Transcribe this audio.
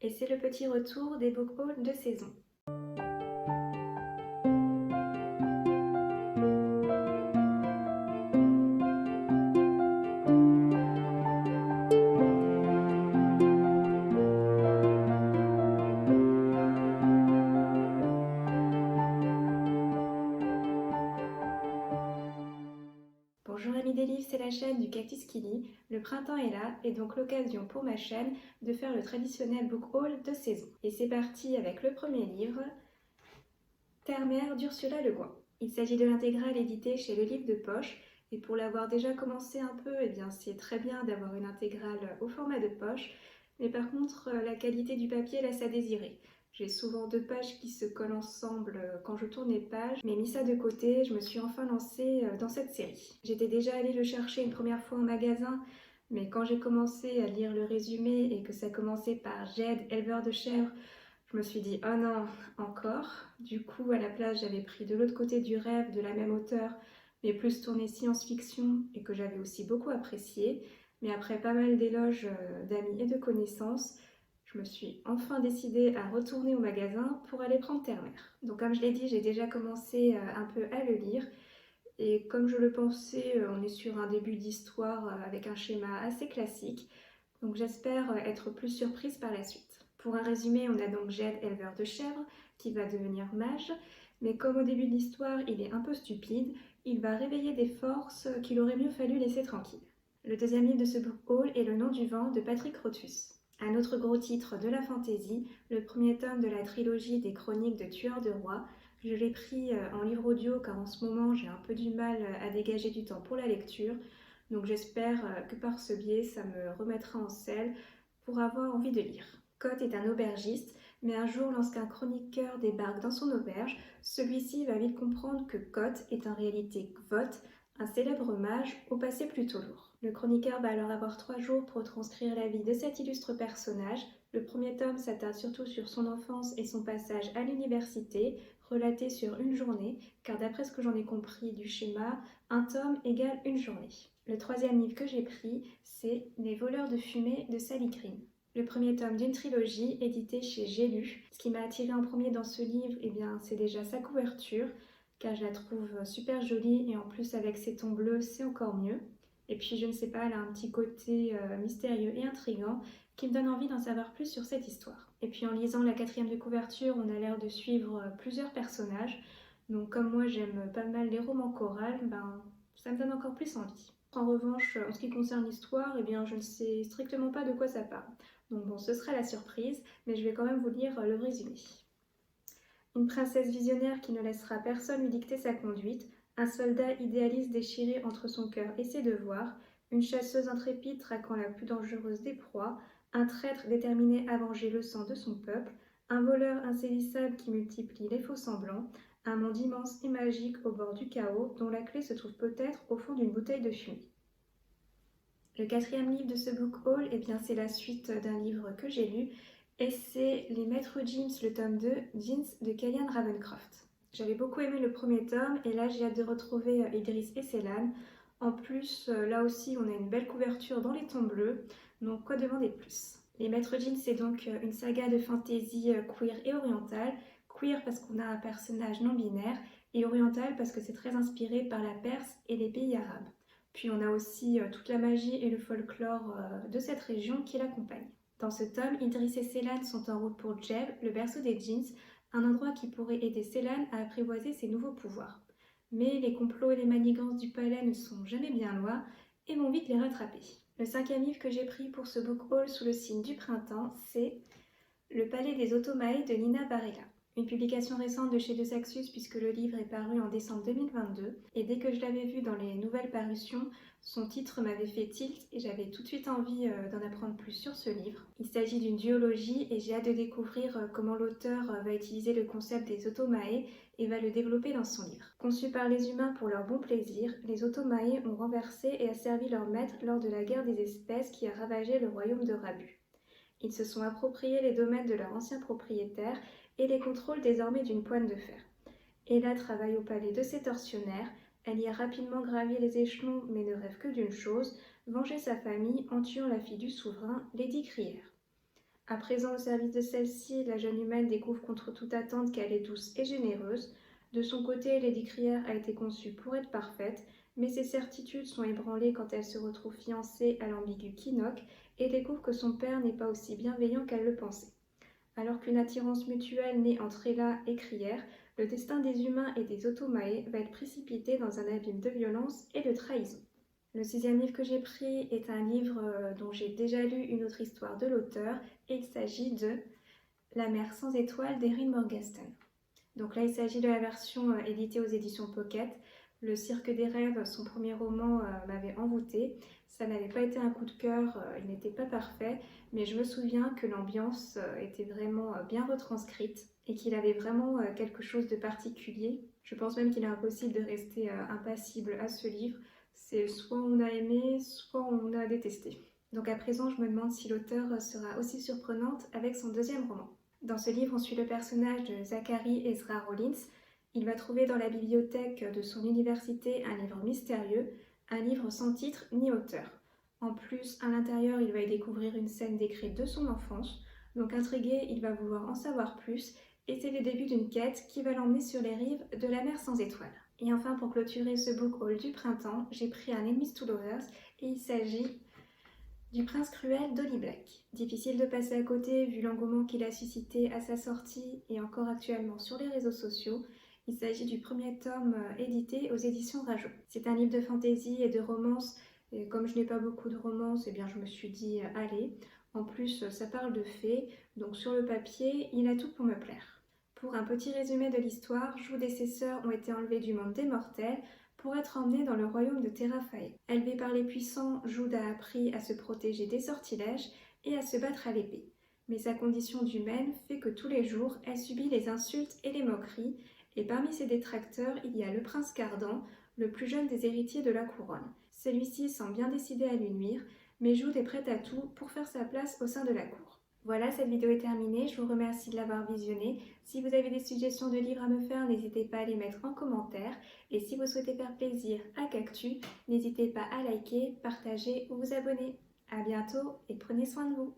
et c'est le petit retour des book hauls de saison. Bonjour amis des livres, c'est la chaîne du Cactus qui lit. Le printemps est là et donc l'occasion pour ma chaîne de faire le traditionnel book haul de saison. Et c'est parti avec le premier livre, Terre-Mère d'Ursula Le Guin. Il s'agit de l'intégrale éditée chez Le Livre de Poche. Et pour l'avoir déjà commencé un peu, eh bien c'est très bien d'avoir une intégrale au format de poche. Mais par contre, la qualité du papier laisse à désirer. J'ai souvent 2 pages qui se collent ensemble quand je tourne les pages, mais mis ça de côté, je me suis enfin lancée dans cette série. J'étais déjà allée le chercher une première fois en magasin, mais quand j'ai commencé à lire le résumé et que ça commençait par Jed, éleveur de chèvres, je me suis dit oh non, encore. Du coup, à la place, j'avais pris de l'autre côté du rêve de la même auteure, mais plus tourné science-fiction et que j'avais aussi beaucoup apprécié. Mais après pas mal d'éloges d'amis et de connaissances, je me suis enfin décidée à retourner au magasin pour aller prendre Terre-Mère. Donc comme je l'ai dit, j'ai déjà commencé un peu à le lire. Et comme je le pensais, on est sur un début d'histoire avec un schéma assez classique. Donc j'espère être plus surprise par la suite. Pour un résumé, on a donc Jed, éleveur de chèvres, qui va devenir mage. Mais comme au début de l'histoire, il est un peu stupide, il va réveiller des forces qu'il aurait mieux fallu laisser tranquilles. Le deuxième livre de ce book haul est Le Nom du vent de Patrick Rothfuss. Un autre gros titre de la fantasy, le premier tome de la trilogie des chroniques de Tueurs de Rois. Je l'ai pris en livre audio car en ce moment j'ai un peu du mal à dégager du temps pour la lecture. Donc j'espère que par ce biais ça me remettra en selle pour avoir envie de lire. Cotte est un aubergiste, mais un jour lorsqu'un chroniqueur débarque dans son auberge, celui-ci va vite comprendre que Cotte est en réalité Kvothe, un célèbre mage au passé plutôt lourd. Le chroniqueur va alors avoir 3 jours pour transcrire la vie de cet illustre personnage. Le premier tome s'attarde surtout sur son enfance et son passage à l'université, relaté sur une journée, car d'après ce que j'en ai compris du schéma, un tome égale une journée. Le troisième livre que j'ai pris, c'est Les voleurs de fumée de Sally Green. Le premier tome d'une trilogie éditée chez J'ai lu. Ce qui m'a attiré en premier dans ce livre, eh bien, c'est déjà sa couverture, car je la trouve super jolie et en plus avec ses tons bleus, c'est encore mieux. Et puis je ne sais pas, elle a un petit côté mystérieux et intriguant qui me donne envie d'en savoir plus sur cette histoire. Et puis en lisant la 4e de couverture, on a l'air de suivre plusieurs personnages. Donc comme moi j'aime pas mal les romans chorales, ben, ça me donne encore plus envie. En revanche, en ce qui concerne l'histoire, eh bien, je ne sais strictement pas de quoi ça parle. Donc bon, ce sera la surprise, mais je vais quand même vous lire le résumé. Une princesse visionnaire qui ne laissera personne lui dicter sa conduite, un soldat idéaliste déchiré entre son cœur et ses devoirs, une chasseuse intrépide traquant la plus dangereuse des proies, un traître déterminé à venger le sang de son peuple, un voleur insaisissable qui multiplie les faux-semblants, un monde immense et magique au bord du chaos dont la clé se trouve peut-être au fond d'une bouteille de fumée. Le 4e livre de ce book haul, eh bien, c'est la suite d'un livre que j'ai lu et c'est Les Maîtres Jeans, le tome 2, Jeans de Kellyanne Ravencroft. J'avais beaucoup aimé le premier tome et là j'ai hâte de retrouver Idriss et Célan. En plus, là aussi on a une belle couverture dans les tons bleus, donc quoi demander de plus? Les Maîtres Jeans, c'est donc une saga de fantasy queer et orientale. Queer parce qu'on a un personnage non binaire et oriental parce que c'est très inspiré par la Perse et les pays arabes. Puis on a aussi toute la magie et le folklore de cette région qui l'accompagnent. Dans ce tome, Idriss et Célan sont en route pour Jeb, le berceau des jeans, un endroit qui pourrait aider Célan à apprivoiser ses nouveaux pouvoirs. Mais les complots et les manigances du palais ne sont jamais bien loin et vont vite les rattraper. Le 5e livre que j'ai pris pour ce book haul sous le signe du printemps, c'est Le Palais des Automae de Nina Varela. Une publication récente de chez De Saxus puisque le livre est paru en décembre 2022 et dès que je l'avais vu dans les nouvelles parutions, son titre m'avait fait tilt et j'avais tout de suite envie d'en apprendre plus sur ce livre. Il s'agit d'une duologie et j'ai hâte de découvrir comment l'auteur va utiliser le concept des automae et va le développer dans son livre. Conçus par les humains pour leur bon plaisir, les automae ont renversé et asservi leur maître lors de la guerre des espèces qui a ravagé le royaume de Rabu. Ils se sont appropriés les domaines de leur ancien propriétaire et les contrôlent désormais d'une poigne de fer. Ella travaille au palais de ses tortionnaires, elle y a rapidement gravi les échelons mais ne rêve que d'une chose, venger sa famille en tuant la fille du souverain, Lady Crier. À présent au service de celle-ci, la jeune humaine découvre contre toute attente qu'elle est douce et généreuse. De son côté, Lady Crier a été conçue pour être parfaite, mais ses certitudes sont ébranlées quand elle se retrouve fiancée à l'ambigu Kinnock et découvre que son père n'est pas aussi bienveillant qu'elle le pensait. Alors qu'une attirance mutuelle naît entre Ella et Crier, le destin des humains et des Otomae va être précipité dans un abîme de violence et de trahison. Le 6e livre que j'ai pris est un livre dont j'ai déjà lu une autre histoire de l'auteur, et il s'agit de La mer sans étoiles d'Erin Morgenstern. Donc là, il s'agit de la version éditée aux éditions Pocket. Le Cirque des rêves, son premier roman, m'avait envoûtée. Ça n'avait pas été un coup de cœur, il n'était pas parfait, mais je me souviens que l'ambiance était vraiment bien retranscrite et qu'il avait vraiment quelque chose de particulier. Je pense même qu'il est impossible de rester impassible à ce livre. C'est soit on a aimé, soit on a détesté. Donc à présent, je me demande si l'auteur sera aussi surprenante avec son 2e roman. Dans ce livre, on suit le personnage de Zachary Ezra Rollins. Il va trouver dans la bibliothèque de son université un livre mystérieux, un livre sans titre ni auteur. En plus, à l'intérieur, il va y découvrir une scène décrite de son enfance. Donc intrigué, il va vouloir en savoir plus et c'est le début d'une quête qui va l'emmener sur les rives de la mer sans étoiles. Et enfin, pour clôturer ce book haul du printemps, j'ai pris un Enemies to Lovers et il s'agit du Prince Cruel d'Holly Black. Difficile de passer à côté vu l'engouement qu'il a suscité à sa sortie et encore actuellement sur les réseaux sociaux. Il s'agit du premier tome édité aux éditions Rajo. C'est un livre de fantaisie et de romance. Et comme je n'ai pas beaucoup de romance, je me suis dit allez. En plus, ça parle de fées, donc sur le papier, il a tout pour me plaire. Pour un petit résumé de l'histoire, Jude et ses sœurs ont été enlevées du monde des mortels pour être emmenée dans le royaume de Terrafae. Élevée par les puissants, Jude a appris à se protéger des sortilèges et à se battre à l'épée. Mais sa condition d'humaine fait que tous les jours, elle subit les insultes et les moqueries, et parmi ses détracteurs, il y a le prince Cardan, le plus jeune des héritiers de la couronne. Celui-ci semble bien décidé à lui nuire, mais Jude est prête à tout pour faire sa place au sein de la cour. Voilà, cette vidéo est terminée, je vous remercie de l'avoir visionnée. Si vous avez des suggestions de livres à me faire, n'hésitez pas à les mettre en commentaire. Et si vous souhaitez faire plaisir à Cactu, n'hésitez pas à liker, partager ou vous abonner. A bientôt et prenez soin de vous.